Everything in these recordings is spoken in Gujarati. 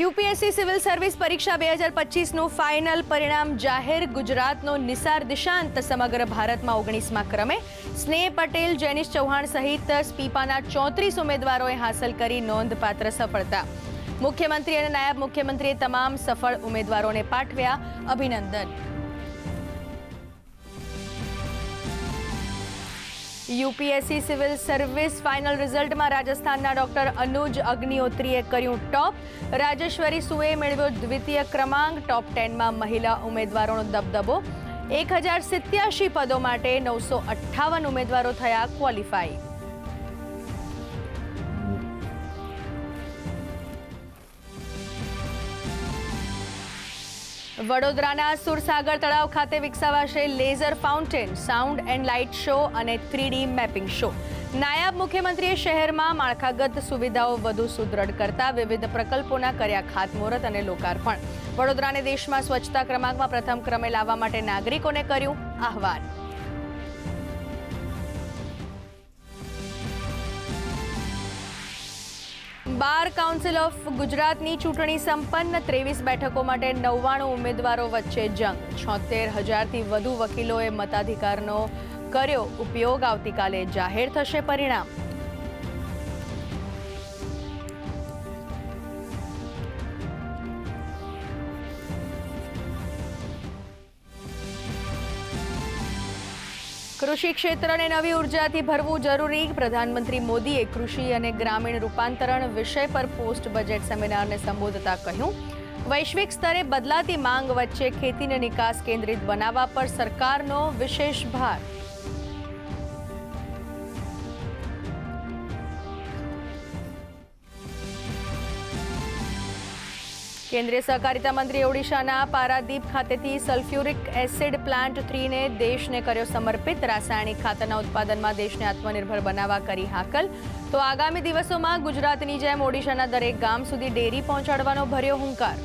યુપીએસસી સિવિલ સર્વિસ પરીક્ષા 2025નું ફાઇનલ પરિણામ જાહેર. ગુજરાતનો નિસાર દિશાંત સમગ્ર ભારતમાં 19મા ક્રમે. સ્નેહ પટેલ, જેનિશ ચૌહાણ સહિત સ્પીપાના 34 ઉમેદવારોએ હાંસલ કરી નોંધપાત્ર સફળતા. મુખ્યમંત્રી અને નાયબ મુખ્યમંત્રીએ તમામ સફળ ઉમેદવારોને પાઠવ્યા અભિનંદન. યુપીએસસી સિવિલ સર્વિસ ફાઇનલ રિઝલ્ટમાં રાજસ્થાનના ડોક્ટર અનુજ અગ્નિહોત્રીએ કર્યું ટોપ. રાજેશ્વરી સુએ મેળવ્યો દ્વિતીય ક્રમાંક. ટોપ 10માં મહિલા ઉમેદવારોનો દબદબો. 1087 પદો માટે 958 ઉમેદવારો થયા ક્વોલિફાઈ. વડોદરાના સુરસાગર તળાવ ખાતે વિકસાવાશે laser fountain, sound and light show અને 3D મેપિંગ શો. નાયબ મુખ્યમંત્રીએ શહેરમાં માળખાગત સુવિધાઓ વધુ સુદૃઢ કરતા વિવિધ પ્રકલ્પોના કર્યા ખાતમુહૂર્ત અને લોકાર્પણ. વડોદરાને દેશમાં સ્વચ્છતા ક્રમાંકમાં પ્રથમ ક્રમે લાવવા માટે નાગરિકોને કર્યું આહ્વાન. બાર કાઉન્સિલ ઓફ ગુજરાતની ચૂંટણી સંપન્ન. 23 બેઠકો માટે 99 ઉમેદવારો વચ્ચે જંગ. 76,000થી વધુ વકીલોએ મતાધિકારનો કર્યો ઉપયોગ. આવતીકાલે જાહેર થશે પરિણામ. કૃષિ ક્ષેત્રને નવી ઉર્જાથી ભરવું જરૂરી. પ્રધાનમંત્રી મોદીએ કૃષિ અને ગ્રામીણ રૂપાંતરણ વિષય પર પોસ્ટ બજેટ સેમિનારને સંબોધતા કહ્યું, વૈશ્વિક સ્તરે બદલાતી માંગ વચ્ચે ખેતીને નિકાસ કેન્દ્રિત બનાવવા પર સરકારનો વિશેષ ભાર. કેન્દ્રીય સહકારિતા મંત્રીએ ઓડિશાના પારાદીપ ખાતેથી સલ્ફ્યુરિક એસિડ પ્લાન્ટ 3ને દેશને કર્યો સમર્પિત. રાસાયણિક ખાતરના ઉત્પાદનમાં દેશને આત્મનિર્ભર બનાવવા કરી હાકલ. તો આગામી દિવસોમાં ગુજરાતની જેમ ઓડિશાના દરેક ગામ સુધી ડેરી પહોંચાડવાનો ભર્યો હુંકાર.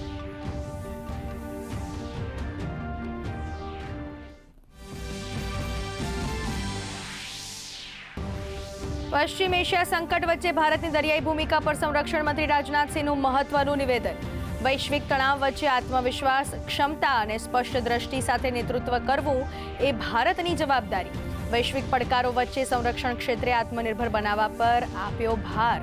પશ્ચિમ એશિયા સંકટ વચ્ચે ભારતની દરિયાઈ ભૂમિકા પર સંરક્ષણ મંત્રી રાજનાથસિંહનું મહત્વનું નિવેદન. વૈશ્વિક તણાવ વચ્ચે આત્મવિશ્વાસ, ક્ષમતા અને સ્પષ્ટ દ્રષ્ટિ સાથે નેતૃત્વ કરવું એ ભારતની જવાબદારી. વૈશ્વિક પડકારો વચ્ચે સંરક્ષણ ક્ષેત્રે આત્મનિર્ભર બનાવવા પર આપ્યો ભાર.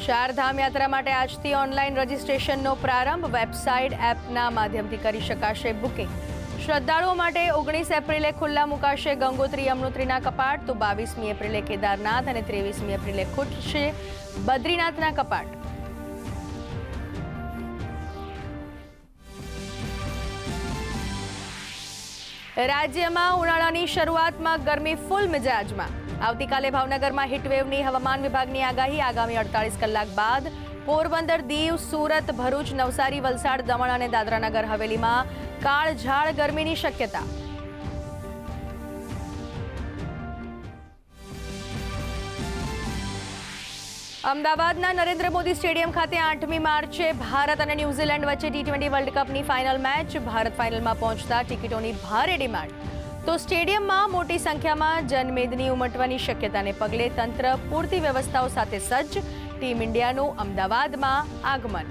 ચારધામ યાત્રા માટે આજથી ઓનલાઈન રજીસ્ટ્રેશનનો પ્રારંભ. વેબસાઇટ, એપના માધ્યમથી કરી શકાશે બુકિંગ. શ્રદ્ધાળુઓ માટે 19 એપ્રિલે ખુલ્લા મુકાશે ગંગોત્રી યમનોત્રીના કપાટ. તો 22મી એપ્રિલે કેદારનાથ અને 23મી એપ્રિલે ખુલશે બદ્રીનાથના કપાટ. રાજ્યમાં ઉનાળાની શરૂઆતમાં ગરમી ફૂલ મિજાજમાં. આવતીકાલે ભાવનગરમાં હીટવેવની હવામાન વિભાગની આગાહી. આગામી 48 કલાક બાદ પોરબંદર, દીવ, સુરત, ભરૂચ, નવસારી, વલસાડ, દમણ અને દાદરાનગર હવેલીમાં કાળઝાળ ગરમીની શક્યતા. અમદાવાદના નરેન્દ્ર મોદી સ્ટેડિયમ ખાતે 8મી માર્ચે ભારત અને ન્યૂઝીલેન્ડ વચ્ચે T20 વર્લ્ડ કપની ફાઇનલ મેચ. ભારત ફાઇનલમાં પહોંચતા ટિકિટોની ભારે ડિમાન્ડ. તો સ્ટેડિયમમાં મોટી સંખ્યામાં જનમેદની ઉમટવાની શક્યતાને પગલે તંત્ર પૂરતી વ્યવસ્થાઓ સાથે સજ્જ. ટીમ ઇન્ડિયાનું અમદાવાદમાં આગમન.